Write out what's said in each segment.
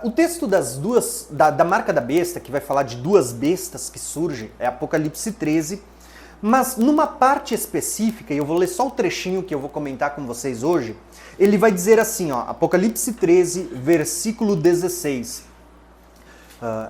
O texto da marca da besta, que vai falar de duas bestas que surgem, é Apocalipse 13, mas numa parte específica, e eu vou ler só o trechinho que eu vou comentar com vocês hoje, ele vai dizer assim, Apocalipse 13, versículo 16.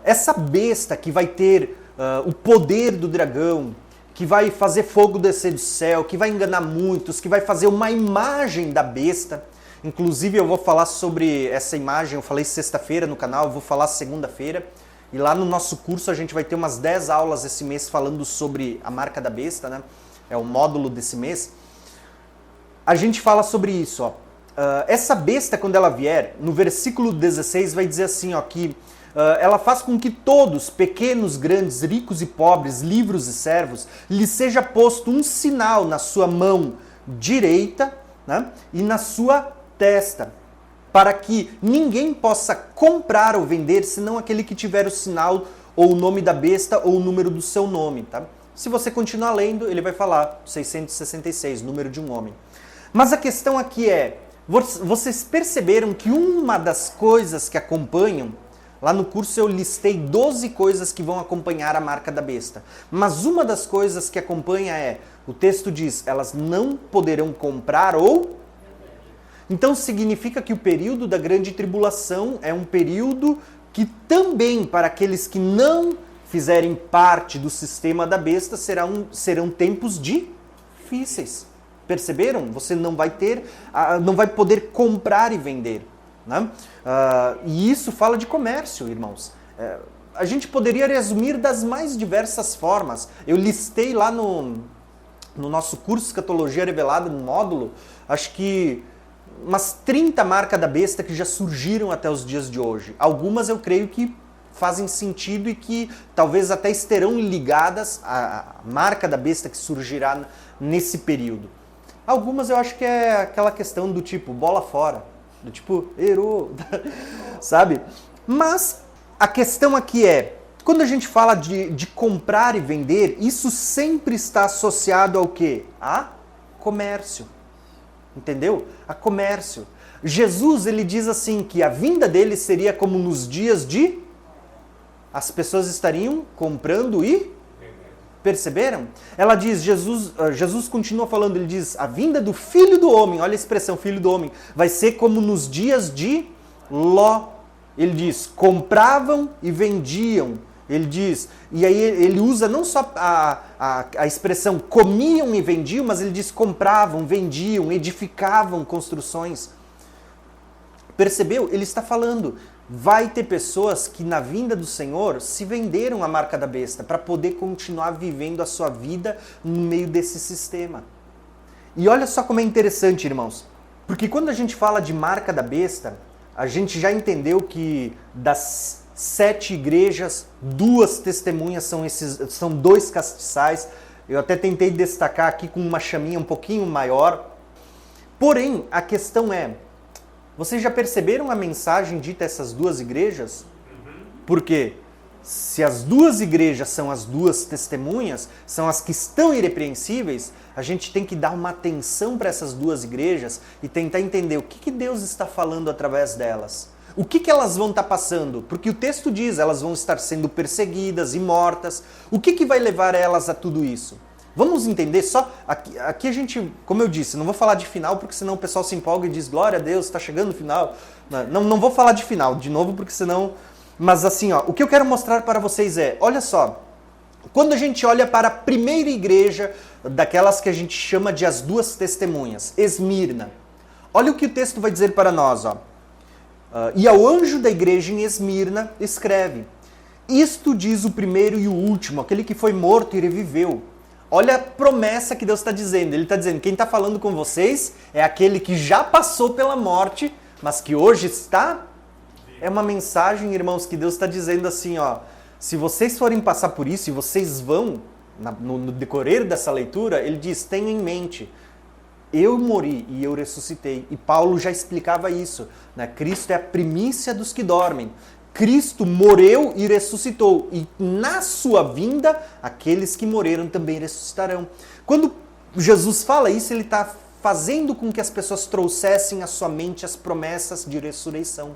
Essa besta que vai ter o poder do dragão, que vai fazer fogo descer do céu, que vai enganar muitos, que vai fazer uma imagem da besta. Inclusive eu vou falar sobre essa imagem, eu falei sexta-feira no canal, eu vou falar segunda-feira. E lá no nosso curso a gente vai ter umas 10 aulas esse mês falando sobre a marca da besta, né? É o módulo desse mês. A gente fala sobre isso, essa besta, quando ela vier, no versículo 16 vai dizer assim, que ela faz com que todos, pequenos, grandes, ricos e pobres, livres e servos, lhe seja posto um sinal na sua mão direita, né, e na sua testa, para que ninguém possa comprar ou vender, senão aquele que tiver o sinal ou o nome da besta ou o número do seu nome. Tá? Se você continuar lendo, ele vai falar 666, número de um homem. Mas a questão aqui é, vocês perceberam que uma das coisas que acompanham, lá no curso eu listei 12 coisas que vão acompanhar a marca da besta. Mas uma das coisas que acompanha o texto diz, elas não poderão comprar ou... Então significa que o período da grande tribulação é um período que também, para aqueles que não fizerem parte do sistema da besta, serão tempos difíceis. Perceberam? Você não vai poder comprar e vender. Né? E isso fala de comércio, irmãos. A gente poderia resumir das mais diversas formas. Eu listei lá no nosso curso Escatologia Revelada, no módulo, acho que umas 30 marcas da besta que já surgiram até os dias de hoje. Algumas eu creio que fazem sentido e que talvez até estarão ligadas à marca da besta que surgirá nesse período. Algumas eu acho que é aquela questão do tipo bola fora, do tipo errou, sabe? Mas a questão aqui quando a gente fala de comprar e vender, isso sempre está associado ao quê? A comércio. Entendeu? A comércio. Jesus, ele diz assim, que a vinda dele seria como nos dias de... As pessoas estariam comprando e... Perceberam? Ela diz, Jesus continua falando, ele diz, a vinda do Filho do Homem, olha a expressão, Filho do Homem, vai ser como nos dias de Ló. Ele diz, compravam e vendiam. Ele diz, e aí ele usa não só a expressão comiam e vendiam, mas ele diz compravam, vendiam, edificavam construções. Percebeu? Ele está falando, vai ter pessoas que na vinda do Senhor se venderam a marca da besta para poder continuar vivendo a sua vida no meio desse sistema. E olha só como é interessante, irmãos, porque quando a gente fala de marca da besta, a gente já entendeu que das 7 igrejas, 2 testemunhas são 2 castiçais. Eu até tentei destacar aqui com uma chaminha um pouquinho maior. Porém, a questão vocês já perceberam a mensagem dita a essas 2 igrejas? Porque se as 2 igrejas são as 2 testemunhas, são as que estão irrepreensíveis, a gente tem que dar uma atenção para essas 2 igrejas e tentar entender o que Deus está falando através delas. O que elas vão estar passando? Porque o texto diz, elas vão estar sendo perseguidas e mortas. O que vai levar elas a tudo isso? Vamos entender só, aqui a gente, como eu disse, não vou falar de final, porque senão o pessoal se empolga e diz, glória a Deus, está chegando o final. Não vou falar de final, de novo, porque senão... Mas assim, o que eu quero mostrar para vocês olha só, quando a gente olha para a primeira igreja, daquelas que a gente chama de as 2 testemunhas, Esmirna, olha o que o texto vai dizer para nós, e ao anjo da igreja em Esmirna escreve, isto diz o primeiro e o último, aquele que foi morto e reviveu. Olha a promessa que Deus está dizendo. Ele está dizendo, quem está falando com vocês é aquele que já passou pela morte, mas que hoje está... É uma mensagem, irmãos, que Deus está dizendo assim, se vocês forem passar por isso, e vocês vão, no decorrer dessa leitura, ele diz, tenha em mente, eu morri e eu ressuscitei. E Paulo já explicava isso. Né? Cristo é a primícia dos que dormem. Cristo morreu e ressuscitou. E na sua vinda, aqueles que morreram também ressuscitarão. Quando Jesus fala isso, ele está fazendo com que as pessoas trouxessem à sua mente as promessas de ressurreição.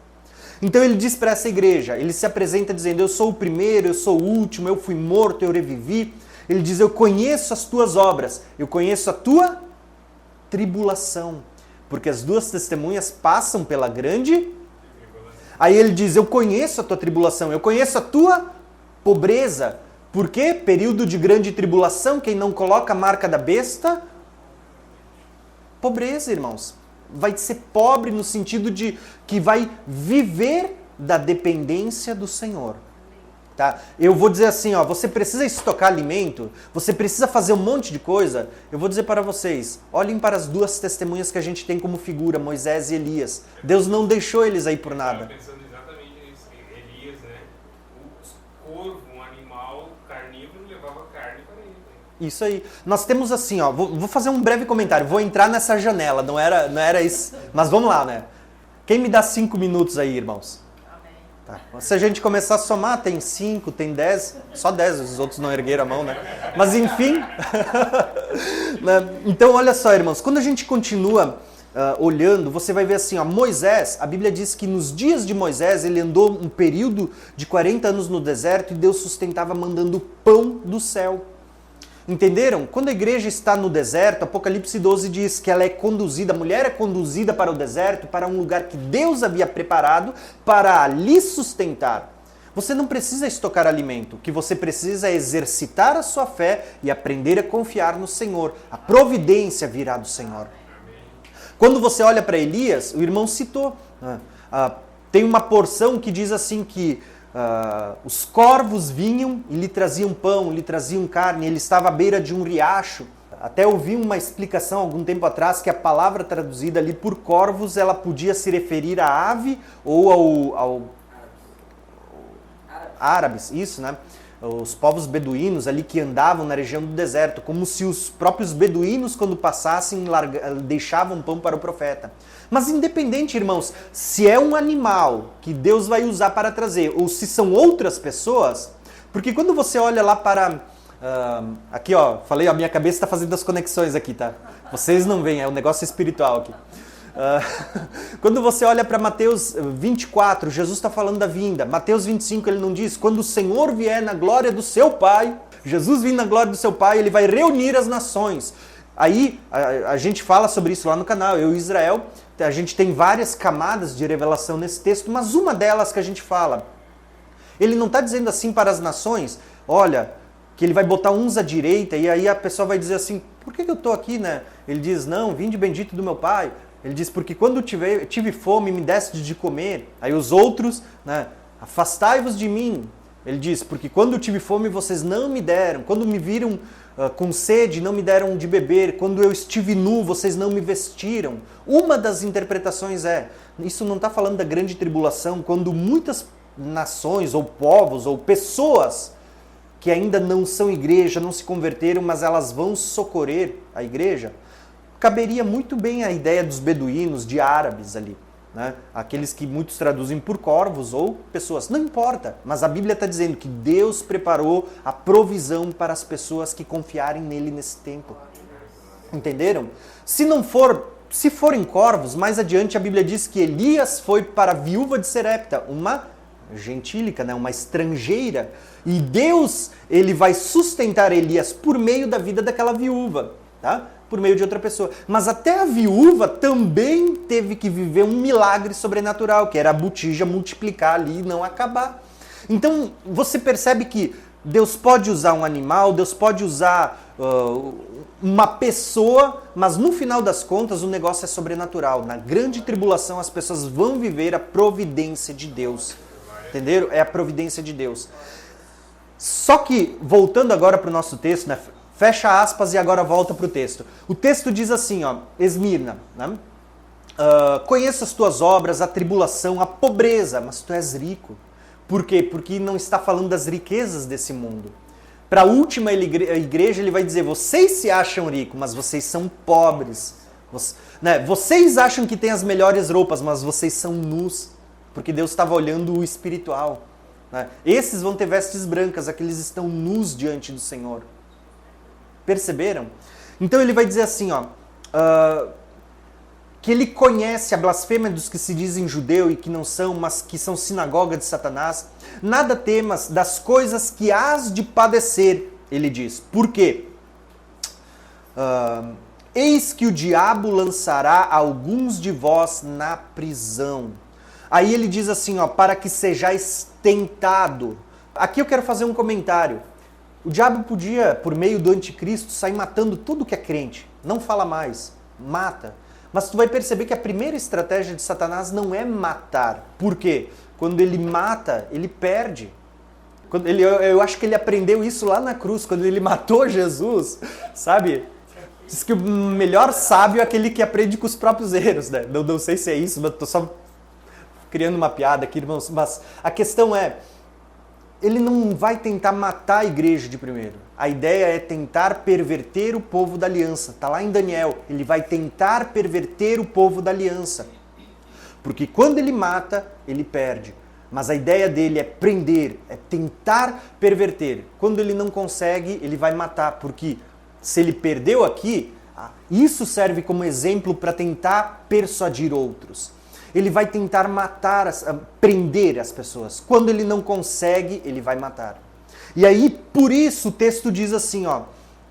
Então ele diz para essa igreja, ele se apresenta dizendo, eu sou o primeiro, eu sou o último, eu fui morto, eu revivi. Ele diz, eu conheço as tuas obras, eu conheço a tua tribulação, porque as duas testemunhas passam pela grande... Aí ele diz, eu conheço a tua tribulação, eu conheço a tua pobreza. Por quê? Período de grande tribulação, quem não coloca a marca da besta... Pobreza, irmãos. Vai ser pobre no sentido de que vai viver da dependência do Senhor. Tá? Eu vou dizer assim, ó, você precisa estocar alimento, você precisa fazer um monte de coisa. Eu vou dizer para vocês, olhem para as duas testemunhas que a gente tem como figura, Moisés e Elias. Deus não deixou eles aí por nada. Eu pensando exatamente nisso, Elias, né? O corvo, um animal carnívoro, levava carne para ele. Isso aí. Nós temos assim, ó, vou fazer um breve comentário, vou entrar nessa janela, não era isso, mas vamos lá, né? Quem me dá 5 minutos aí, irmãos? Tá. Se a gente começar a somar, tem 5, tem 10, só 10, os outros não ergueram a mão, né? Mas enfim, então olha só, irmãos, quando a gente continua olhando, você vai ver assim, ó, Moisés, a Bíblia diz que nos dias de Moisés, ele andou um período de 40 anos no deserto e Deus sustentava mandando pão do céu. Entenderam? Quando a igreja está no deserto, Apocalipse 12 diz que ela é conduzida, a mulher é conduzida para o deserto, para um lugar que Deus havia preparado para ali sustentar. Você não precisa estocar alimento, o que você precisa é exercitar a sua fé e aprender a confiar no Senhor. A providência virá do Senhor. Quando você olha para Elias, o irmão citou, tem uma porção que diz assim que os corvos vinham e lhe traziam pão, lhe traziam carne, ele estava à beira de um riacho. Até ouvi uma explicação algum tempo atrás que a palavra traduzida ali por corvos, ela podia se referir à ave ou ao árabes, isso, né? Os povos beduínos ali que andavam na região do deserto, como se os próprios beduínos, quando passassem, deixavam pão para o profeta. Mas independente, irmãos, se é um animal que Deus vai usar para trazer, ou se são outras pessoas, porque quando você olha lá para... aqui, ó, falei, a minha cabeça está fazendo as conexões aqui, tá? Vocês não veem, é um negócio espiritual aqui. Quando você olha para Mateus 24, Jesus está falando da vinda. Mateus 25, ele não diz, quando o Senhor vier na glória do seu Pai, Jesus vindo na glória do seu Pai, ele vai reunir as nações. Aí, a gente fala sobre isso lá no canal, eu e Israel, a gente tem várias camadas de revelação nesse texto, mas uma delas que a gente fala, ele não está dizendo assim para as nações, olha, que ele vai botar uns à direita, e aí a pessoa vai dizer assim, por que eu estou aqui, né? Ele diz, não, vinde bendito do meu Pai. Ele diz, porque quando tive fome, me deste de comer. Aí os outros, né, afastai-vos de mim. Ele diz, porque quando eu tive fome, vocês não me deram. Quando me viram com sede, não me deram de beber. Quando eu estive nu, vocês não me vestiram. Uma das interpretações é, isso não está falando da grande tribulação, quando muitas nações, ou povos, ou pessoas que ainda não são igreja, não se converteram, mas elas vão socorrer a igreja, caberia muito bem a ideia dos beduínos, de árabes ali, né? Aqueles que muitos traduzem por corvos ou pessoas, não importa, mas a Bíblia está dizendo que Deus preparou a provisão para as pessoas que confiarem nele nesse tempo. Entenderam? Se forem corvos, mais adiante a Bíblia diz que Elias foi para a viúva de Serepta, uma gentílica, né? Uma estrangeira, e Deus ele vai sustentar Elias por meio da vida daquela viúva, tá? Por meio de outra pessoa. Mas até a viúva também teve que viver um milagre sobrenatural, que era a botija multiplicar ali e não acabar. Então, você percebe que Deus pode usar um animal, Deus pode usar uma pessoa, mas no final das contas o negócio é sobrenatural. Na grande tribulação as pessoas vão viver a providência de Deus. Entenderam? É a providência de Deus. Só que, voltando agora para o nosso texto, né? Fecha aspas e agora volta para o texto. O texto diz assim, ó, Esmirna, né? Conheço as tuas obras, a tribulação, a pobreza, mas tu és rico. Por quê? Porque não está falando das riquezas desse mundo. Para a última igreja ele vai dizer, vocês se acham ricos, mas vocês são pobres. Vocês acham que têm as melhores roupas, mas vocês são nus. Porque Deus estava olhando o espiritual. Né? Esses vão ter vestes brancas, aqueles estão nus diante do Senhor. Perceberam? Então ele vai dizer assim, ó, que ele conhece a blasfêmia dos que se dizem judeu e que não são, mas que são sinagoga de Satanás. Nada temas das coisas que hás de padecer, ele diz. Por quê? Eis que o diabo lançará alguns de vós na prisão. Aí ele diz assim, ó, para que sejais tentado. Aqui eu quero fazer um comentário. O diabo podia, por meio do anticristo, sair matando tudo que é crente. Não fala mais, mata. Mas tu vai perceber que a primeira estratégia de Satanás não é matar. Por quê? Quando ele mata, ele perde. Eu acho que ele aprendeu isso lá na cruz, quando ele matou Jesus, sabe? Diz que o melhor sábio é aquele que aprende com os próprios erros, né? Não sei se é isso, mas tô só criando uma piada aqui, irmãos. Mas a questão é, ele não vai tentar matar a igreja de primeiro. A ideia é tentar perverter o povo da aliança. Está lá em Daniel. Ele vai tentar perverter o povo da aliança. Porque quando ele mata, ele perde. Mas a ideia dele é prender, é tentar perverter. Quando ele não consegue, ele vai matar. Porque se ele perdeu aqui, isso serve como exemplo para tentar persuadir outros. Ele vai tentar matar, prender as pessoas. Quando ele não consegue, ele vai matar. E aí, por isso, o texto diz assim, ó,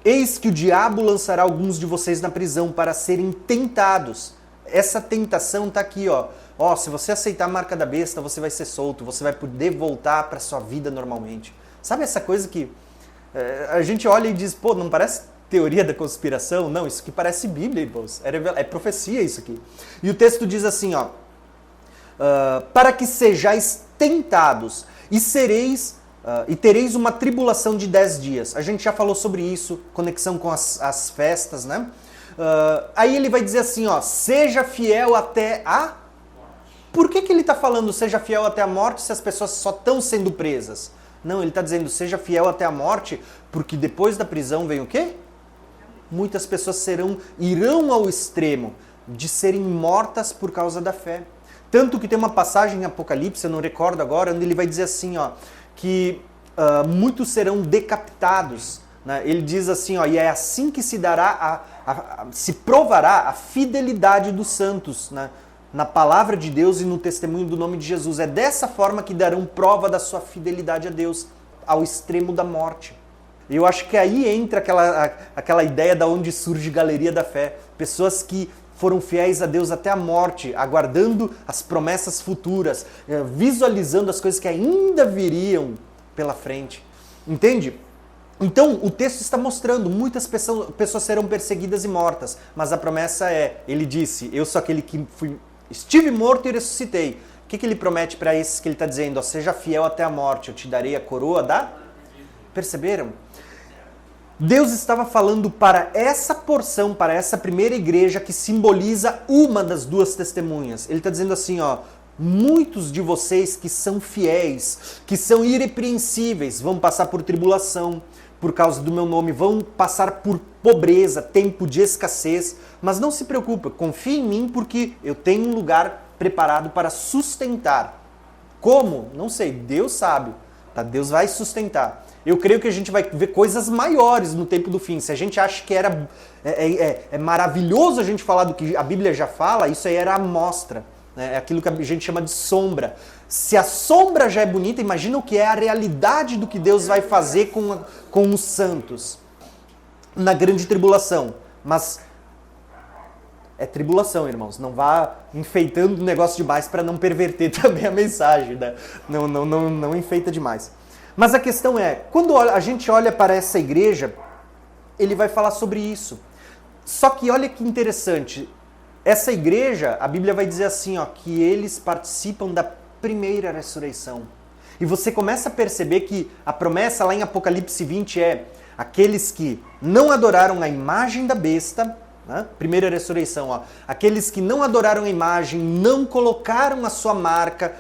eis que o diabo lançará alguns de vocês na prisão para serem tentados. Essa tentação está aqui, ó. Ó, se você aceitar a marca da besta, você vai ser solto, você vai poder voltar para sua vida normalmente. Sabe essa coisa que a gente olha e diz, pô, não parece teoria da conspiração? Não, isso aqui parece Bíblia, irmãos. É profecia isso aqui. E o texto diz assim, ó, para que sejais tentados e tereis uma tribulação de 10 dias. A gente já falou sobre isso, conexão com as festas, né? Aí ele vai dizer assim, ó, seja fiel até a... Por que ele está falando seja fiel até a morte se as pessoas só estão sendo presas? Não, ele está dizendo seja fiel até a morte, porque depois da prisão vem o quê? Muitas pessoas irão ao extremo de serem mortas por causa da fé. Tanto que tem uma passagem em Apocalipse, eu não recordo agora, onde ele vai dizer assim, ó, que muitos serão decapitados. Né? Ele diz assim, ó, e é assim que se dará, se provará a fidelidade dos santos, né? Na palavra de Deus e no testemunho do nome de Jesus. É dessa forma que darão prova da sua fidelidade a Deus, ao extremo da morte. Eu acho que aí entra aquela ideia da onde surge Galeria da Fé. Pessoas que foram fiéis a Deus até a morte, aguardando as promessas futuras, visualizando as coisas que ainda viriam pela frente. Entende? Então, o texto está mostrando, muitas pessoas serão perseguidas e mortas, mas a promessa é, ele disse, eu sou aquele que estive morto e ressuscitei. O que ele promete para esses que ele está dizendo? Ó, seja fiel até a morte, eu te darei a coroa da... Perceberam? Deus estava falando para essa porção, para essa primeira igreja que simboliza uma das duas testemunhas. Ele está dizendo assim, ó, muitos de vocês que são fiéis, que são irrepreensíveis, vão passar por tribulação por causa do meu nome, vão passar por pobreza, tempo de escassez, mas não se preocupe, confie em mim porque eu tenho um lugar preparado para sustentar. Como? Não sei, Deus sabe, tá? Deus vai sustentar. Eu creio que a gente vai ver coisas maiores no tempo do fim. Se a gente acha que é maravilhoso a gente falar do que a Bíblia já fala, isso aí era a amostra. É aquilo que a gente chama de sombra. Se a sombra já é bonita, imagina o que é a realidade do que Deus vai fazer com os santos na grande tribulação. Mas é tribulação, irmãos. Não vá enfeitando o negócio demais para não perverter também a mensagem. Né? Não enfeita demais. Mas a questão é, quando a gente olha para essa igreja, ele vai falar sobre isso. Só que olha que interessante, essa igreja, a Bíblia vai dizer assim, ó, que eles participam da primeira ressurreição. E você começa a perceber que a promessa lá em Apocalipse 20 é aqueles que não adoraram a imagem da besta, né? Primeira ressurreição, ó, aqueles que não adoraram a imagem, não colocaram a sua marca.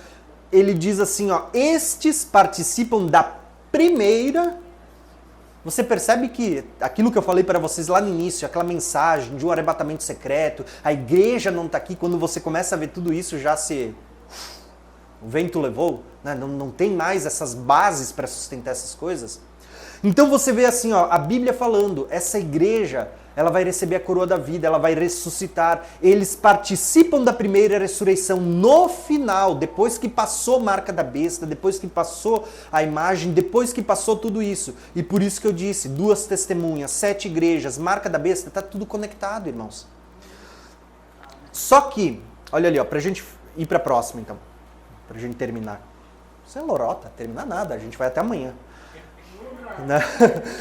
Ele diz assim, ó, estes participam da primeira. Você percebe que aquilo que eu falei para vocês lá no início, aquela mensagem de um arrebatamento secreto, a igreja não está aqui, quando você começa a ver tudo isso já o vento levou, né? Não tem mais essas bases para sustentar essas coisas. Então você vê assim, ó, a Bíblia falando, essa igreja, ela vai receber a coroa da vida, ela vai ressuscitar. Eles participam da primeira ressurreição no final, depois que passou a marca da besta, depois que passou a imagem, depois que passou tudo isso. E por isso que eu disse, 2 testemunhas, 7 igrejas, marca da besta, está tudo conectado, irmãos. Só que, olha ali, ó, pra gente ir pra próxima então, pra gente terminar. Isso é lorota, terminar nada, a gente vai até amanhã.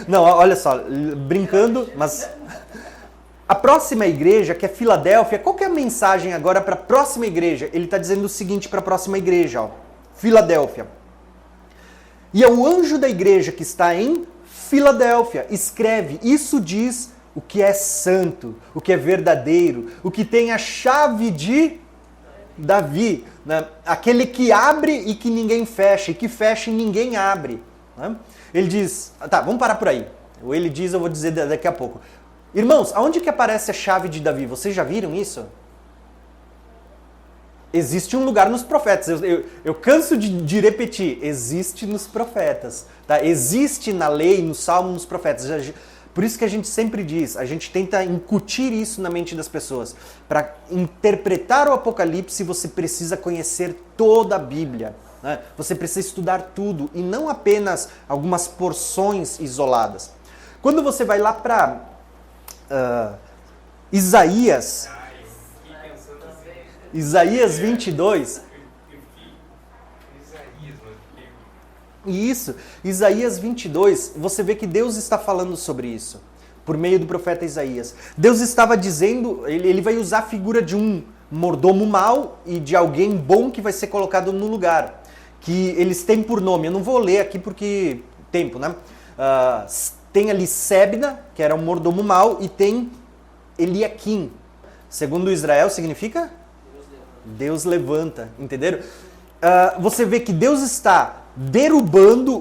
Não, olha só, brincando, mas a próxima igreja, que é Filadélfia, qual que é a mensagem agora para a próxima igreja? Ele está dizendo o seguinte para a próxima igreja, ó, Filadélfia. E ao anjo da igreja que está em Filadélfia, escreve, isso diz o que é santo, o que é verdadeiro, o que tem a chave de Davi, né? Aquele que abre e que ninguém fecha, e que fecha e ninguém abre, né? Ele diz, tá, vamos parar por aí. O ele diz, eu vou dizer daqui a pouco. Irmãos, aonde que aparece a chave de Davi? Vocês já viram isso? Existe um lugar nos profetas. Eu canso de repetir. Existe nos profetas. Tá? Existe na lei, no salmo, nos profetas. Por isso que a gente sempre diz, a gente tenta incutir isso na mente das pessoas. Para interpretar o Apocalipse, você precisa conhecer toda a Bíblia. Né? Você precisa estudar tudo e não apenas algumas porções isoladas. Quando você vai lá para Isaías 22, isso, Isaías 22, você vê que Deus está falando sobre isso, por meio do profeta Isaías. Deus estava dizendo, ele vai usar a figura de um mordomo mau e de alguém bom que vai ser colocado no lugar. Que eles têm por nome, eu não vou ler aqui porque tempo, né? Tem ali Sebna, que era um mordomo mau, e tem Eliaquim. Segundo Israel, significa? Deus levanta, entenderam? Você vê que Deus está derrubando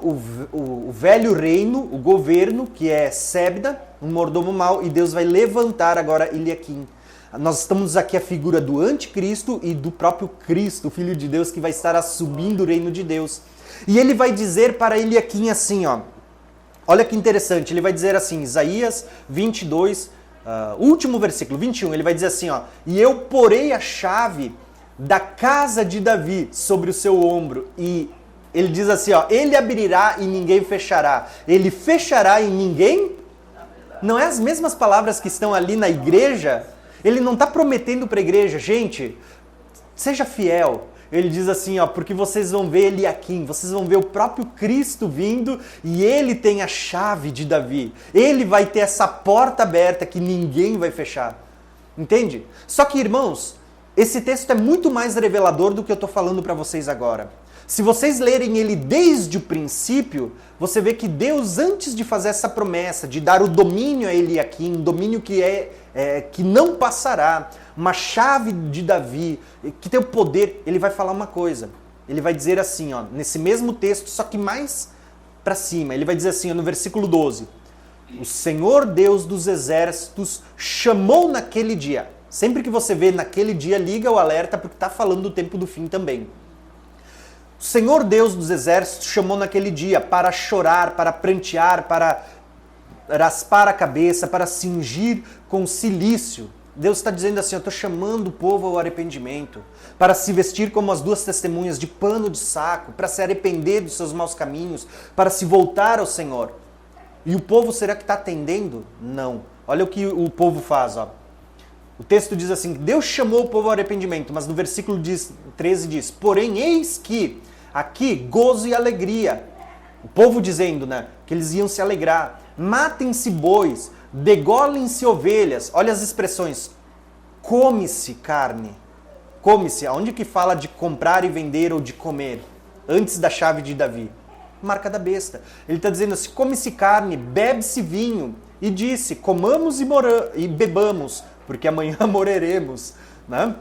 o velho reino, o governo, que é Sebna, um mordomo mau, e Deus vai levantar agora Eliaquim. Nós estamos aqui a figura do anticristo e do próprio Cristo, o Filho de Deus, que vai estar assumindo o reino de Deus. E ele vai dizer para Eliaquim assim, ó, olha que interessante, ele vai dizer assim, Isaías 22, último versículo, 21, ele vai dizer assim, ó, e eu porei a chave da casa de Davi sobre o seu ombro, e ele diz assim, ó, ele abrirá e ninguém fechará, ele fechará e ninguém... Não é as mesmas palavras que estão ali na igreja? Ele não está prometendo para a igreja, gente, seja fiel. Ele diz assim, ó, porque vocês vão ver Eliaquim, vocês vão ver o próprio Cristo vindo e ele tem a chave de Davi. Ele vai ter essa porta aberta que ninguém vai fechar. Entende? Só que, irmãos, esse texto é muito mais revelador do que eu estou falando para vocês agora. Se vocês lerem ele desde o princípio, você vê que Deus, antes de fazer essa promessa, de dar o domínio a Eliaquim, um domínio que não passará, uma chave de Davi, que tem o poder, ele vai falar uma coisa. Ele vai dizer assim, ó, nesse mesmo texto, só que mais para cima, ele vai dizer assim, ó, no versículo 12, o Senhor Deus dos exércitos chamou naquele dia. Sempre que você vê naquele dia, liga o alerta, porque está falando do tempo do fim também. O Senhor Deus dos exércitos chamou naquele dia para chorar, para prantear, para raspar a cabeça, para cingir com cilício. Deus está dizendo assim, eu estou chamando o povo ao arrependimento, para se vestir como as 2 testemunhas de pano de saco, para se arrepender dos seus maus caminhos, para se voltar ao Senhor. E o povo será que está atendendo? Não. Olha o que o povo faz, ó. O texto diz assim, Deus chamou o povo ao arrependimento, mas no versículo 13 diz, porém eis que aqui gozo e alegria. O povo dizendo, né, que eles iam se alegrar. Matem-se bois, degolem-se ovelhas. Olha as expressões. Come-se carne. Come-se. Aonde que fala de comprar e vender ou de comer? Antes da chave de Davi. Marca da besta. Ele está dizendo assim, come-se carne, bebe-se vinho. E disse, comamos e bebamos, porque amanhã morreremos. Né?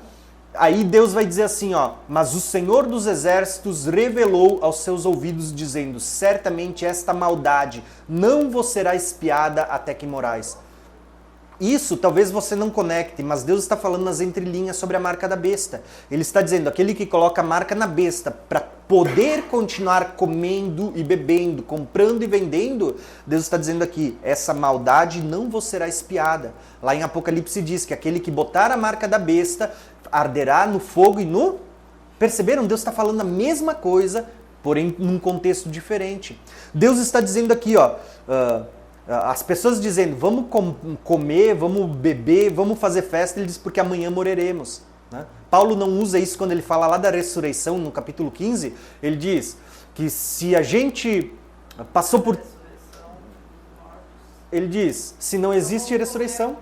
Aí Deus vai dizer assim, ó, mas o Senhor dos exércitos revelou aos seus ouvidos, dizendo, certamente esta maldade não vos será espiada até que morais. Isso talvez você não conecte, mas Deus está falando nas entrelinhas sobre a marca da besta. Ele está dizendo, aquele que coloca a marca na besta para poder continuar comendo e bebendo, comprando e vendendo, Deus está dizendo aqui, essa maldade não vos será espiada. Lá em Apocalipse diz que aquele que botar a marca da besta arderá no fogo e no... Perceberam? Deus está falando a mesma coisa, porém num contexto diferente. Deus está dizendo aqui, ó... as pessoas dizendo, vamos comer, vamos beber, vamos fazer festa, ele diz, porque amanhã morreremos. Né? Paulo não usa isso quando ele fala lá da ressurreição, no capítulo 15, ele diz que se a gente passou por... Ele diz, se não existe ressurreição,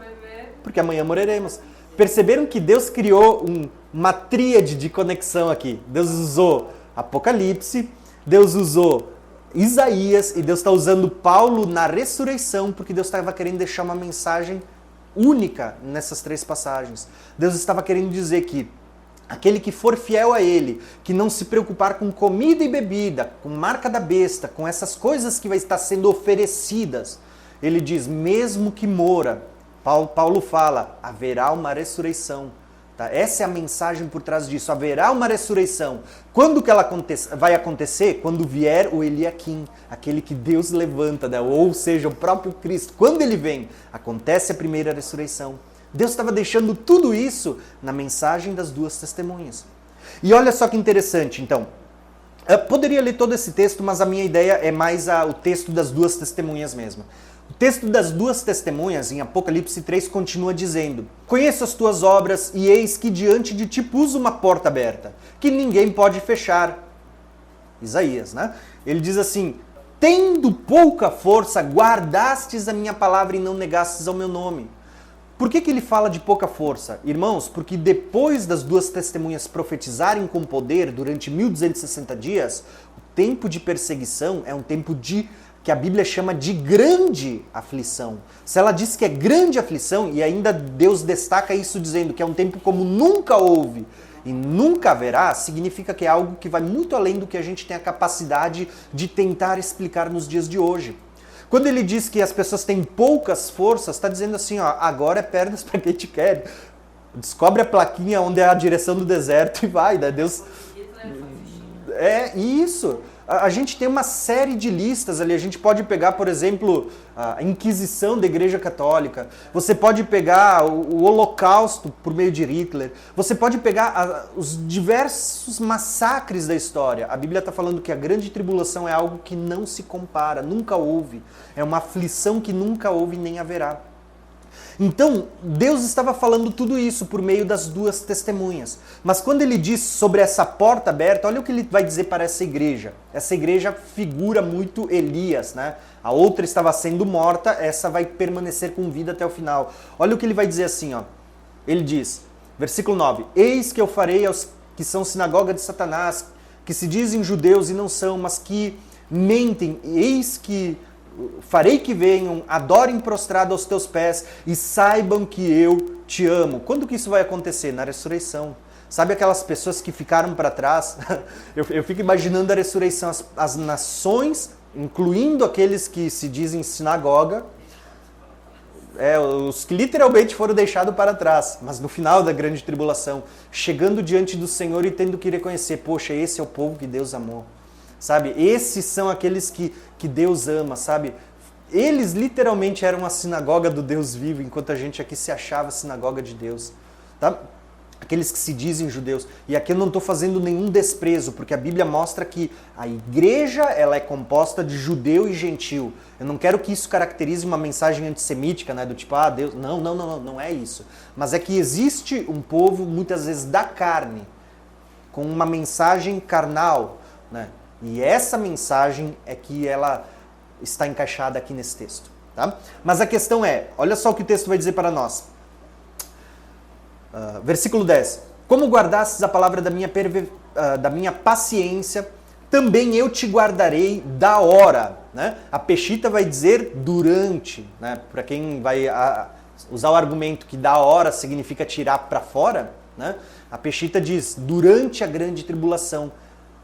porque amanhã morreremos. Perceberam que Deus criou uma tríade de conexão aqui. Deus usou Apocalipse, Deus usou Isaías e Deus está usando Paulo na ressurreição porque Deus estava querendo deixar uma mensagem única nessas 3 passagens. Deus estava querendo dizer que aquele que for fiel a Ele, que não se preocupar com comida e bebida, com marca da besta, com essas coisas que vai estar sendo oferecidas, ele diz, mesmo que mora, Paulo fala, haverá uma ressurreição. Tá? Essa é a mensagem por trás disso. Haverá uma ressurreição. Quando que ela vai acontecer? Quando vier o Eliakim, aquele que Deus levanta, né? Ou seja, o próprio Cristo. Quando ele vem, acontece a primeira ressurreição. Deus estava deixando tudo isso na mensagem das 2 testemunhas. E olha só que interessante, então. Eu poderia ler todo esse texto, mas a minha ideia é mais o texto das 2 testemunhas mesmo. O texto das 2 testemunhas, em Apocalipse 3, continua dizendo: conheço as tuas obras e eis que diante de ti pus uma porta aberta, que ninguém pode fechar. Isaías, né? Ele diz assim, tendo pouca força, guardastes a minha palavra e não negastes ao meu nome. Por que ele fala de pouca força? Irmãos, porque depois das 2 testemunhas profetizarem com poder durante 1260 dias, o tempo de perseguição é um tempo que a Bíblia chama de grande aflição. Se ela diz que é grande aflição, e ainda Deus destaca isso dizendo que é um tempo como nunca houve e nunca haverá, significa que é algo que vai muito além do que a gente tem a capacidade de tentar explicar nos dias de hoje. Quando ele diz que as pessoas têm poucas forças, está dizendo assim, ó, agora é pernas para quem te quer. Descobre a plaquinha onde é a direção do deserto e vai, né? Deus... É isso. A gente tem uma série de listas ali. A gente pode pegar, por exemplo, a Inquisição da Igreja Católica. Você pode pegar o Holocausto por meio de Hitler. Você pode pegar os diversos massacres da história. A Bíblia está falando que a grande tribulação é algo que não se compara, nunca houve. É uma aflição que nunca houve nem haverá. Então, Deus estava falando tudo isso por meio das 2 testemunhas. Mas quando ele diz sobre essa porta aberta, olha o que ele vai dizer para essa igreja. Essa igreja figura muito Elias, né? A outra estava sendo morta, essa vai permanecer com vida até o final. Olha o que ele vai dizer assim, ó. Ele diz, versículo 9, eis que eu farei aos que são sinagoga de Satanás, que se dizem judeus e não são, mas que mentem, eis que... farei que venham, adorem prostrado aos teus pés e saibam que eu te amo. Quando que isso vai acontecer? Na ressurreição. Sabe aquelas pessoas que ficaram para trás? Eu fico imaginando a ressurreição, as nações, incluindo aqueles que se dizem sinagoga, os que literalmente foram deixados para trás, mas no final da grande tribulação, chegando diante do Senhor e tendo que reconhecer, poxa, esse é o povo que Deus amou. Sabe, esses são aqueles que Deus ama, sabe? Eles literalmente eram a sinagoga do Deus vivo, enquanto a gente aqui se achava a sinagoga de Deus, tá? Aqueles que se dizem judeus. E aqui eu não estou fazendo nenhum desprezo, porque a Bíblia mostra que a igreja ela é composta de judeu e gentil. Eu não quero que isso caracterize uma mensagem antissemítica, né? Do tipo, Deus... Não é isso. Mas é que existe um povo, muitas vezes, da carne, com uma mensagem carnal, né? E essa mensagem é que ela está encaixada aqui nesse texto. Tá? Mas a questão é, olha só o que o texto vai dizer para nós. Versículo 10. Como guardastes a palavra da minha paciência, também eu te guardarei da hora. Né? A Peshita vai dizer durante. Né? Para quem vai usar o argumento que da hora significa tirar para fora, né? A Peshita diz durante a grande tribulação.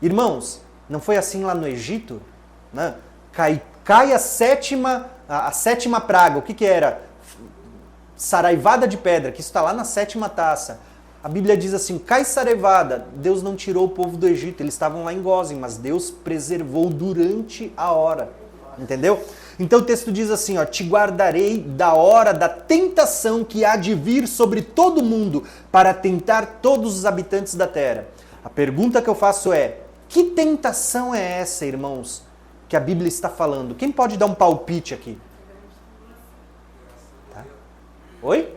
Irmãos, não foi assim lá no Egito? Né? Cai a sétima praga. O que era? saraivada de pedra, que isso está lá na 7ª taça. A Bíblia diz assim, cai saraivada, Deus não tirou o povo do Egito, eles estavam lá em Gósen, mas Deus preservou durante a hora. Entendeu? Então o texto diz assim, ó, te guardarei da hora da tentação que há de vir sobre todo mundo para tentar todos os habitantes da terra. A pergunta que eu faço é, que tentação é essa, irmãos, que a Bíblia está falando? Quem pode dar um palpite aqui? Tá? Oi?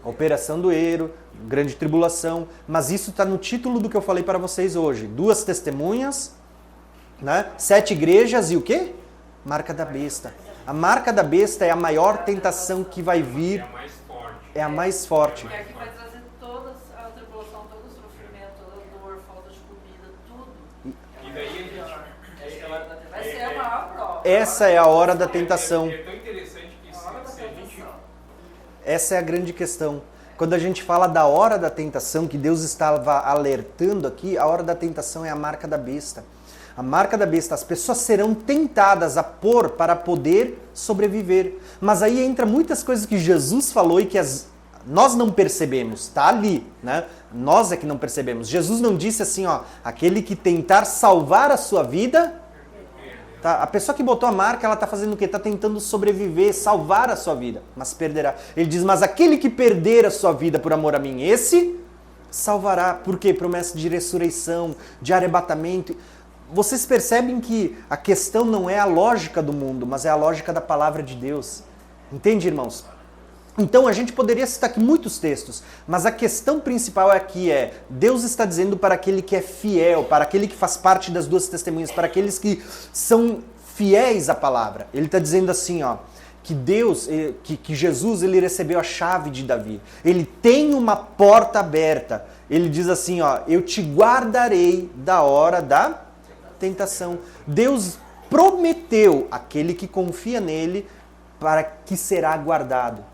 Operação do Eiro, grande tribulação, mas isso está no título do que eu falei para vocês hoje. 2 testemunhas, né? 7 igrejas e o quê? Marca da besta. A marca da besta é a maior tentação que vai vir. É a mais forte. É a mais forte. É a que vai trazer toda a tribulação, todo o sofrimento, toda a dor, falta de comida, tudo. E daí a gente... Vai ser a maior prova. Essa é a hora da tentação. É tão interessante que se a gente... Essa é a grande questão. Quando a gente fala da hora da tentação, que Deus estava alertando aqui, a hora da tentação é a marca da besta. A marca da besta, as pessoas serão tentadas a pôr para poder sobreviver. Mas aí entra muitas coisas que Jesus falou e que nós não percebemos, está ali, né? Nós é que não percebemos. Jesus não disse assim, ó, aquele que tentar salvar a sua vida, tá? A pessoa que botou a marca, ela está fazendo o quê? Está tentando sobreviver, salvar a sua vida, mas perderá. Ele diz, mas aquele que perder a sua vida por amor a mim, esse salvará. Por quê? Promessa de ressurreição, de arrebatamento. Vocês percebem que a questão não é a lógica do mundo, mas é a lógica da palavra de Deus. Entende, irmãos? Então a gente poderia citar aqui muitos textos, mas a questão principal aqui é, Deus está dizendo para aquele que é fiel, para aquele que faz parte das 2 testemunhas, para aqueles que são fiéis à palavra. Ele está dizendo assim, ó, que Deus, que Jesus, ele recebeu a chave de Davi. Ele tem uma porta aberta. Ele diz assim, ó, eu te guardarei da hora da tentação. Deus prometeu aquele que confia nele para que será guardado.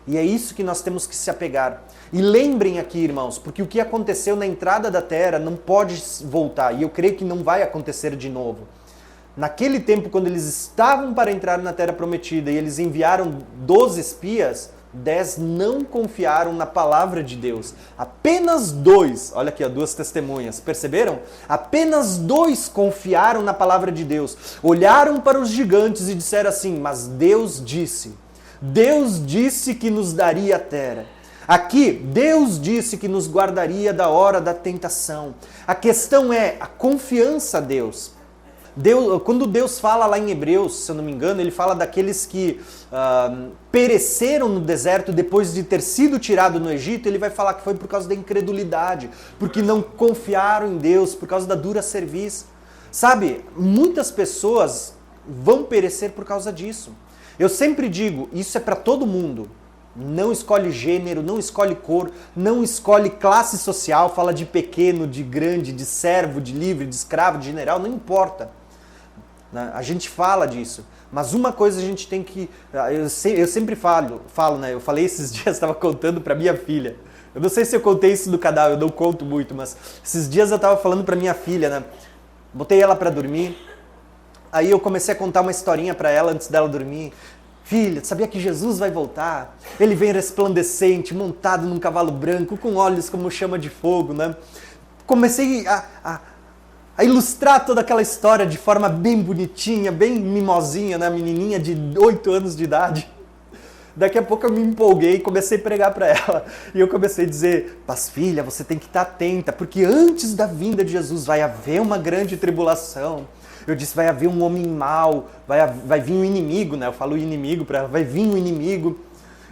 E é isso que nós temos que se apegar. E lembrem aqui, irmãos, porque o que aconteceu na entrada da terra não pode voltar. E eu creio que não vai acontecer de novo. Naquele tempo, quando eles estavam para entrar na terra prometida e eles enviaram 12 espias, 10 não confiaram na palavra de Deus. Apenas 2, olha aqui, ó, 2 testemunhas, perceberam? Apenas 2 confiaram na palavra de Deus. Olharam para os gigantes e disseram assim, mas Deus disse que nos daria a terra. Aqui, Deus disse que nos guardaria da hora da tentação. A questão é a confiança a Deus. Quando Deus fala lá em Hebreus, se eu não me engano, ele fala daqueles que pereceram no deserto depois de ter sido tirado no Egito, ele vai falar que foi por causa da incredulidade, porque não confiaram em Deus, por causa da dura cerviz. Sabe, muitas pessoas vão perecer por causa disso. Eu sempre digo, isso é para todo mundo. Não escolhe gênero, não escolhe cor, não escolhe classe social, fala de pequeno, de grande, de servo, de livre, de escravo, de general, não importa. A gente fala disso, mas uma coisa a gente tem que... Eu sempre falo, né? Eu falei esses dias, estava contando para minha filha. Eu não sei se eu contei isso no canal, eu não conto muito, mas esses dias eu estava falando para minha filha, né? Botei ela para dormir, aí eu comecei a contar uma historinha para ela antes dela dormir. Filha, sabia que Jesus vai voltar? Ele vem resplandecente, montado num cavalo branco, com olhos como chama de fogo, né? Comecei a ilustrar toda aquela história de forma bem bonitinha, bem mimosinha, né? Menininha de 8 anos de idade. Daqui a pouco eu me empolguei e comecei a pregar para ela. E eu comecei a dizer, mas filha, você tem que estar atenta, porque antes da vinda de Jesus vai haver uma grande tribulação. Eu disse, vai haver um homem mau, vai vir um inimigo, né? Eu falo inimigo para ela, vai vir um inimigo.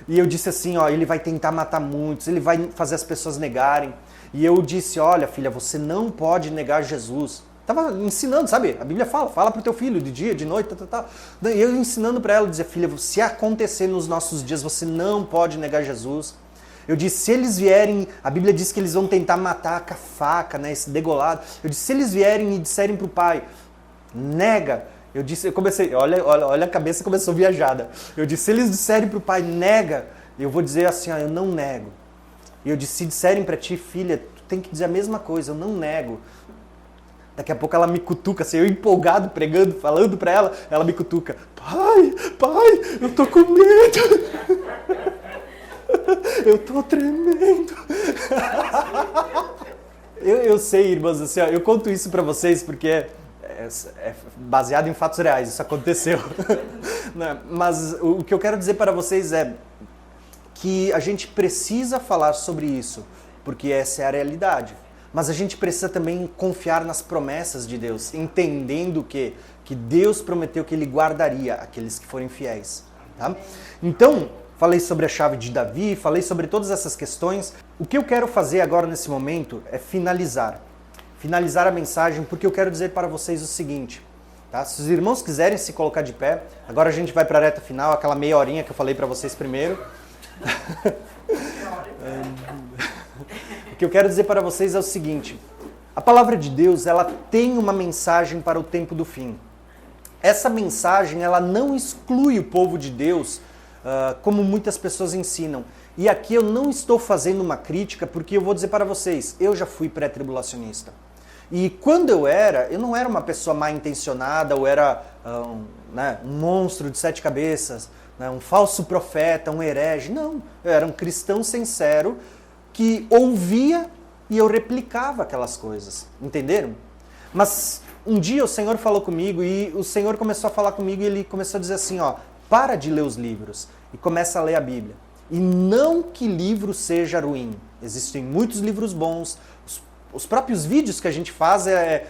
E eu disse assim, ó, ele vai tentar matar muitos, ele vai fazer as pessoas negarem. E eu disse, olha filha, você não pode negar Jesus. Tava ensinando, sabe? A Bíblia fala pro teu filho de dia, de noite, tal. E eu ensinando para ela, dizer, filha, se acontecer nos nossos dias, você não pode negar Jesus. Eu disse, se eles vierem, a Bíblia diz que eles vão tentar matar com a faca, né? Esse degolado. Eu disse, se eles vierem e disserem pro pai, nega. Eu comecei, olha a cabeça começou viajada. Eu disse, se eles disserem pro pai, nega, eu vou dizer assim, ó, eu não nego. E eu disse, se disserem pra ti, filha, tu tem que dizer a mesma coisa, eu não nego. Daqui a pouco ela me cutuca, assim, eu empolgado, pregando, falando pra ela, ela me cutuca. Pai, eu tô com medo. Eu tô tremendo. Eu sei, irmãos, assim, ó, eu conto isso pra vocês porque é baseado em fatos reais, isso aconteceu. Mas o que eu quero dizer para vocês é que a gente precisa falar sobre isso, porque essa é a realidade. Mas a gente precisa também confiar nas promessas de Deus, entendendo que Deus prometeu que Ele guardaria aqueles que forem fiéis. Tá? Então, falei sobre a chave de Davi, falei sobre todas essas questões. O que eu quero fazer agora nesse momento é finalizar a mensagem, porque eu quero dizer para vocês o seguinte. Tá? Se os irmãos quiserem se colocar de pé, agora a gente vai para a reta final, aquela meia horinha que eu falei para vocês primeiro. O que eu quero dizer para vocês é o seguinte: a palavra de Deus, ela tem uma mensagem para o tempo do fim. Essa mensagem, ela não exclui o povo de Deus, como muitas pessoas ensinam. E aqui eu não estou fazendo uma crítica, porque eu vou dizer para vocês, eu já fui pré-tribulacionista. E quando eu não era uma pessoa mal intencionada, ou era um monstro de 7 cabeças, um falso profeta, um herege. Não, eu era um cristão sincero que ouvia e eu replicava aquelas coisas, entenderam? Mas um dia o Senhor falou comigo e o Senhor começou a falar comigo e Ele começou a dizer assim, para de ler os livros e começa a ler a Bíblia. E não que livro seja ruim, existem muitos livros bons, os próprios vídeos que a gente faz é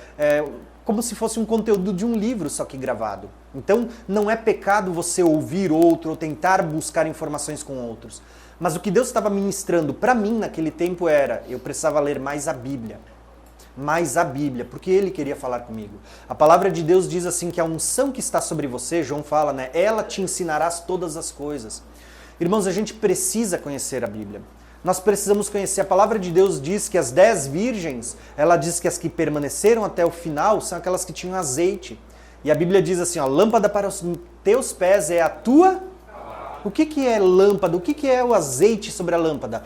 como se fosse um conteúdo de um livro, só que gravado. Então, não é pecado você ouvir outro ou tentar buscar informações com outros. Mas o que Deus estava ministrando para mim naquele tempo era, eu precisava ler mais a Bíblia, porque Ele queria falar comigo. A palavra de Deus diz assim que a unção que está sobre você, João fala, ela te ensinará todas as coisas. Irmãos, a gente precisa conhecer a Bíblia. Nós precisamos conhecer. A palavra de Deus diz que as 10 virgens, ela diz que as que permaneceram até o final são aquelas que tinham azeite. E a Bíblia diz assim, lâmpada para os teus pés é a tua... O que é lâmpada? O que é o azeite sobre a lâmpada?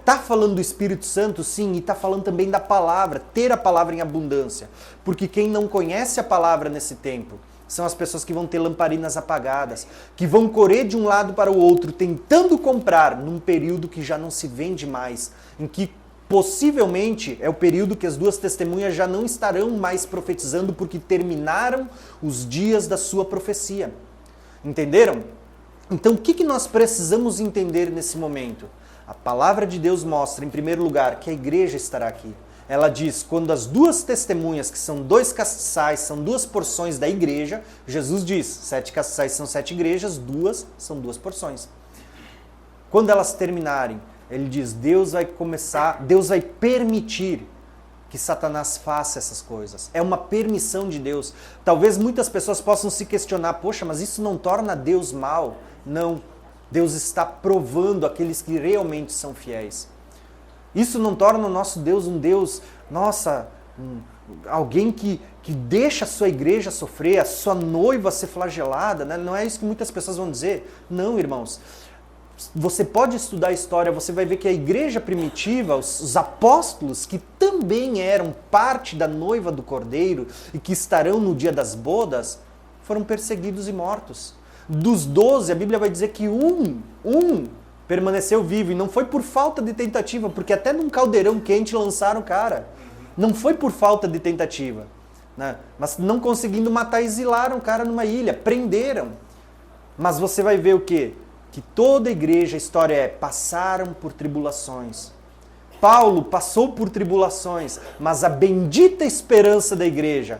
Tá falando do Espírito Santo, sim, e tá falando também da palavra, ter a palavra em abundância. Porque quem não conhece a palavra nesse tempo são as pessoas que vão ter lamparinas apagadas, que vão correr de um lado para o outro, tentando comprar num período que já não se vende mais, em que possivelmente é o período que as 2 testemunhas já não estarão mais profetizando porque terminaram os dias da sua profecia. Entenderam? Então, o que nós precisamos entender nesse momento? A palavra de Deus mostra, em primeiro lugar, que a igreja estará aqui. Ela diz, quando as 2 testemunhas, que são 2 castiçais, são 2 porções da igreja, Jesus diz, 7 castiçais são 7 igrejas, 2 são 2 porções. Quando elas terminarem, ele diz, Deus vai permitir que Satanás faça essas coisas. É uma permissão de Deus. Talvez muitas pessoas possam se questionar, poxa, mas isso não torna Deus mau? Não. Deus está provando aqueles que realmente são fiéis. Isso não torna o nosso Deus um Deus, alguém que deixa a sua igreja sofrer, a sua noiva ser flagelada, né? Não é isso que muitas pessoas vão dizer. Não, irmãos. Você pode estudar a história, você vai ver que a igreja primitiva, os apóstolos, que também eram parte da noiva do Cordeiro e que estarão no dia das bodas, foram perseguidos e mortos. Dos 12, a Bíblia vai dizer que um permaneceu vivo, e não foi por falta de tentativa, porque até num caldeirão quente lançaram o cara. Não foi por falta de tentativa, né? Mas não conseguindo matar, exilaram o cara numa ilha, prenderam. Mas você vai ver o quê? Que toda igreja, a história passaram por tribulações. Paulo passou por tribulações, mas a bendita esperança da igreja,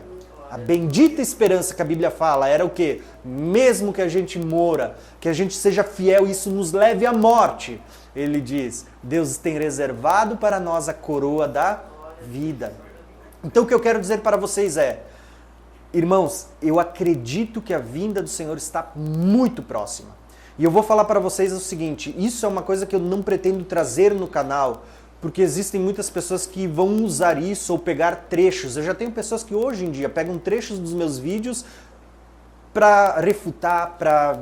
a bendita esperança que a Bíblia fala, era o quê? Mesmo que a gente mora, que a gente seja fiel, isso nos leve à morte. Ele diz, Deus tem reservado para nós a coroa da vida. Então o que eu quero dizer para vocês é, irmãos, eu acredito que a vinda do Senhor está muito próxima. E eu vou falar para vocês o seguinte, isso é uma coisa que eu não pretendo trazer no canal, porque existem muitas pessoas que vão usar isso ou pegar trechos. Eu já tenho pessoas que hoje em dia pegam trechos dos meus vídeos para refutar, para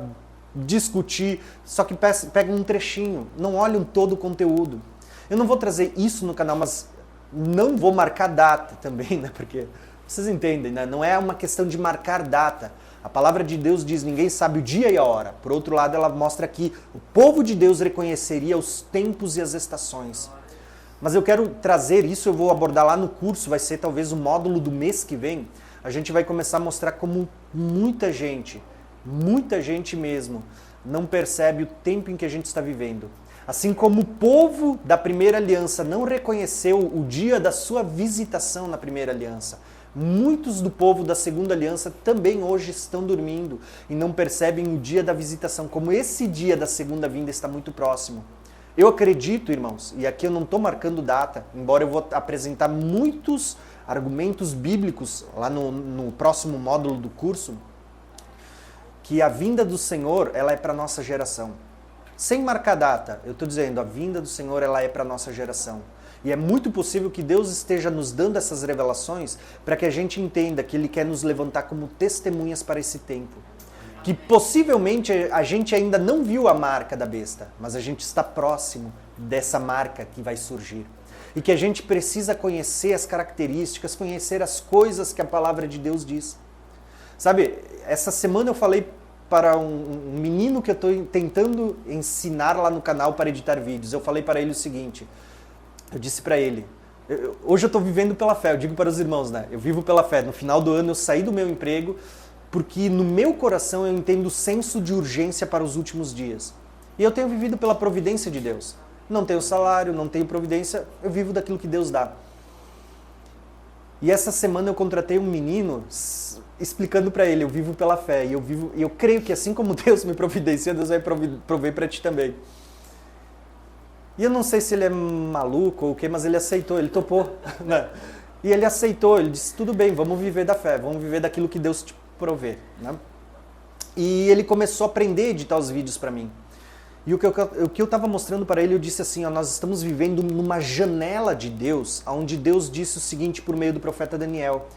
discutir, só que pegam um trechinho, não olham todo o conteúdo. Eu não vou trazer isso no canal, mas não vou marcar data também, né? Porque Vocês entendem, né? Não é uma questão de marcar data. A palavra de Deus diz, ninguém sabe o dia e a hora. Por outro lado, ela mostra que o povo de Deus reconheceria os tempos e as estações. Mas eu quero trazer isso, eu vou abordar lá no curso, vai ser talvez o módulo do mês que vem. A gente vai começar a mostrar como muita gente mesmo, não percebe o tempo em que a gente está vivendo. Assim como o povo da primeira aliança não reconheceu o dia da sua visitação na primeira aliança, muitos do povo da segunda aliança também hoje estão dormindo e não percebem o dia da visitação, como esse dia da segunda vinda está muito próximo. Eu acredito, irmãos, e aqui eu não estou marcando data, embora eu vou apresentar muitos argumentos bíblicos lá no próximo módulo do curso, que a vinda do Senhor, ela é para a nossa geração. Sem marcar data, eu estou dizendo, a vinda do Senhor, ela é para a nossa geração. E é muito possível que Deus esteja nos dando essas revelações para que a gente entenda que Ele quer nos levantar como testemunhas para esse tempo. Que possivelmente a gente ainda não viu a marca da besta, mas a gente está próximo dessa marca que vai surgir. E que a gente precisa conhecer as características, conhecer as coisas que a palavra de Deus diz. Sabe, essa semana eu falei para um menino que eu estou tentando ensinar lá no canal para editar vídeos. Eu falei para ele o seguinte, eu disse para ele, hoje eu estou vivendo pela fé, eu digo para os irmãos, né? Eu vivo pela fé. No final do ano eu saí do meu emprego, porque no meu coração eu entendo o senso de urgência para os últimos dias. E eu tenho vivido pela providência de Deus. Não tenho salário, não tenho providência, eu vivo daquilo que Deus dá. E essa semana eu contratei um menino explicando para ele, eu vivo pela fé, e eu creio que assim como Deus me providencia, Deus vai prover para ti também. E eu não sei se ele é maluco ou o quê, mas ele aceitou, ele topou. Né? E ele aceitou, ele disse, tudo bem, vamos viver da fé, vamos viver daquilo que Deus te prover. Né? E ele começou a aprender a editar os vídeos para mim. E o que eu estava mostrando para ele, eu disse assim, ó, nós estamos vivendo numa janela de Deus, onde Deus disse o seguinte por meio do profeta Daniel.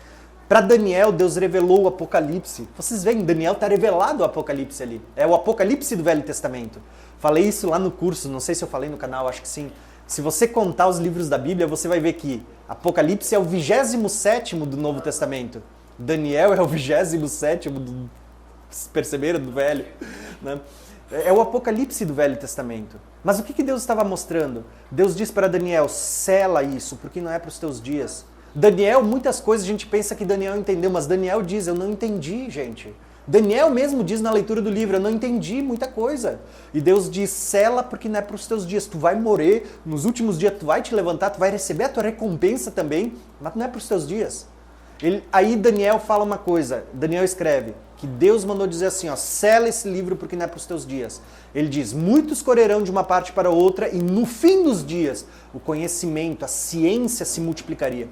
Para Daniel, Deus revelou o Apocalipse. Vocês veem, Daniel está revelado o Apocalipse ali. É o Apocalipse do Velho Testamento. Falei isso lá no curso, não sei se eu falei no canal, acho que sim. Se você contar os livros da Bíblia, você vai ver que Apocalipse é o 27º do Novo Testamento. Daniel é o 27º, perceberam, do Velho, né? É o Apocalipse do Velho Testamento. Mas o que Deus estava mostrando? Deus diz para Daniel, sela isso, porque não é para os teus dias. Daniel, muitas coisas a gente pensa que Daniel entendeu, mas Daniel diz, eu não entendi, gente. Daniel mesmo diz na leitura do livro, eu não entendi muita coisa. E Deus diz, sela porque não é para os teus dias. Tu vai morrer, nos últimos dias tu vai te levantar, tu vai receber a tua recompensa também, mas não é para os teus dias. Aí Daniel fala uma coisa, Daniel escreve, que Deus mandou dizer assim, ó, sela esse livro porque não é para os teus dias. Ele diz, muitos correrão de uma parte para outra e no fim dos dias o conhecimento, a ciência se multiplicaria.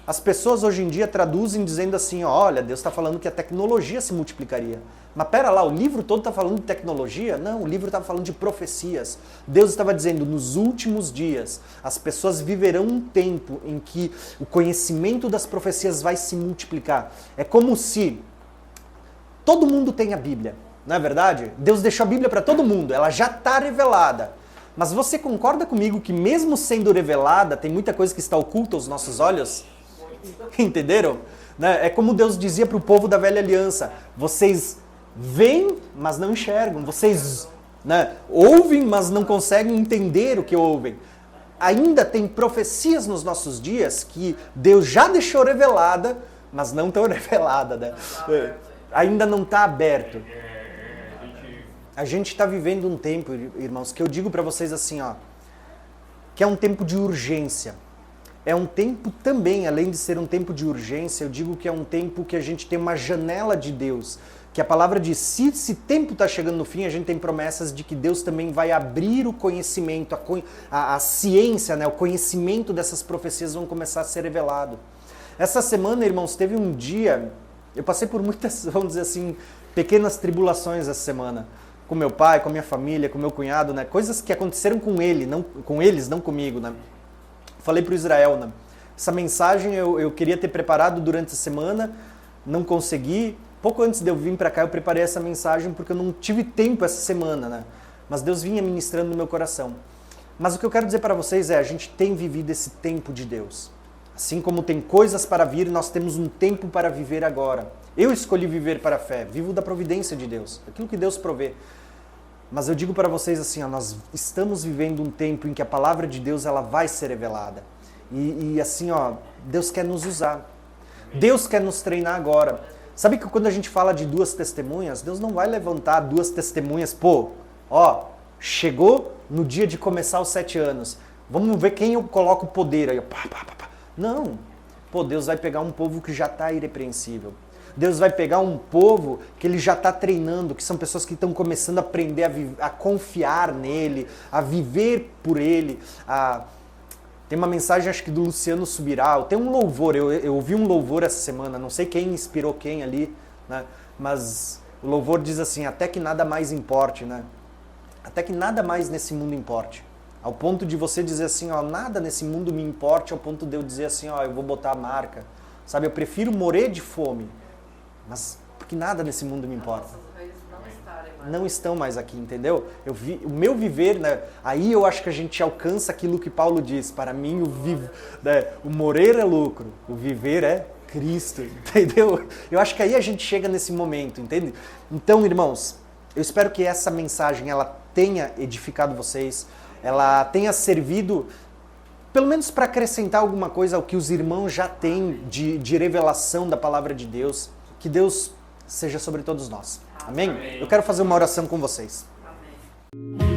As pessoas hoje em dia traduzem dizendo assim, ó, olha, Deus está falando que a tecnologia se multiplicaria. Mas pera lá, o livro todo está falando de tecnologia? Não, o livro estava falando de profecias. Deus estava dizendo, nos últimos dias, as pessoas viverão um tempo em que o conhecimento das profecias vai se multiplicar. É como se todo mundo tem a Bíblia, não é verdade? Deus deixou a Bíblia para todo mundo, ela já está revelada. Mas você concorda comigo que mesmo sendo revelada, tem muita coisa que está oculta aos nossos olhos? Entenderam? Né? É como Deus dizia para o povo da velha aliança, vocês veem, mas não enxergam, vocês ouvem, mas não conseguem entender o que ouvem. Ainda tem profecias nos nossos dias que Deus já deixou revelada, mas não tão revelada, né? Ainda não está aberto. A gente está vivendo um tempo, irmãos, que eu digo para vocês assim, ó, que é um tempo de urgência. É um tempo também, além de ser um tempo de urgência, eu digo que é um tempo que a gente tem uma janela de Deus. Que a palavra diz, se esse tempo está chegando no fim, a gente tem promessas de que Deus também vai abrir o conhecimento, a ciência, né, o conhecimento dessas profecias vão começar a ser revelado. Essa semana, irmãos, teve um dia, eu passei por muitas, vamos dizer assim, pequenas tribulações essa semana. Com meu pai, com a minha família, com meu cunhado, né, coisas que aconteceram com ele, não, com eles, não comigo, né. Falei para o Israel, né? Essa mensagem eu queria ter preparado durante a semana, não consegui. Pouco antes de eu vir para cá, eu preparei essa mensagem porque eu não tive tempo essa semana, né? Mas Deus vinha ministrando no meu coração. Mas o que eu quero dizer para vocês é, a gente tem vivido esse tempo de Deus. A Assim como tem coisas para vir, nós temos um tempo para viver agora. Eu escolhi viver para a fé, vivo da providência de Deus, aquilo que Deus provê. Mas eu digo para vocês assim, ó, nós estamos vivendo um tempo em que a palavra de Deus ela vai ser revelada. E assim, ó, Deus quer nos usar. Deus quer nos treinar agora. Sabe que quando a gente fala de 2 testemunhas, Deus não vai levantar 2 testemunhas, chegou no dia de começar os 7 anos. Vamos ver quem eu coloco o poder aí. Não. Deus vai pegar um povo que já está irrepreensível. Deus vai pegar um povo que ele já está treinando, que são pessoas que estão começando a aprender a confiar nele, a viver por ele. Tem uma mensagem, acho que do Luciano Subirá, tem um louvor, eu ouvi um louvor essa semana, não sei quem inspirou quem ali, né? Mas o louvor diz assim, até que nada mais importe, né? Até que nada mais nesse mundo importe. Ao ponto de você dizer assim, ó, nada nesse mundo me importe, ao ponto de eu dizer assim, ó, eu vou botar a marca. Sabe, eu prefiro morrer de fome, mas porque nada nesse mundo me importa. Não estão mais aqui, entendeu? O meu viver, né? Aí eu acho que a gente alcança aquilo que Paulo diz. Para mim, o morrer é lucro, o viver é Cristo, entendeu? Eu acho que aí a gente chega nesse momento, entende? Então, irmãos, eu espero que essa mensagem ela tenha edificado vocês, ela tenha servido, pelo menos para acrescentar alguma coisa ao que os irmãos já têm de revelação da palavra de Deus. Que Deus seja sobre todos nós. Amém? Amém. Eu quero fazer uma oração com vocês. Amém.